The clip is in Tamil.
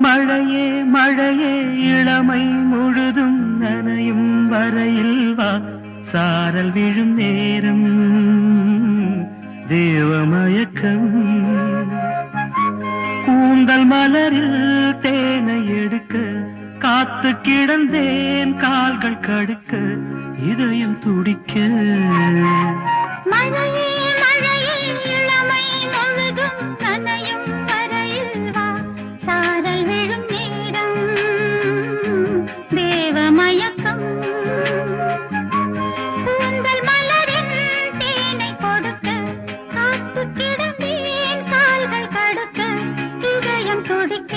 மழையே மழையே இளமை முழுதும் நனையும் வரையில் வா, சாரல் விழும் நேரம் தேவமயக்கம். கூந்தல் மலரில் தேனை எடுக்க காத்து கிடந்தேன், கால்கள் கடுக்க இதயம் துடிக்க. மழையே மழையே இளமை முழுதும் நனையும் வரையில் வா, சாரல் விழும் நேரம் தேவமயக்கம். கூந்தல் மலரின் தேனை கொடுக்க காத்து கிடந்தேன், கால்கள் கடுக்க இதயம் துடிக்க.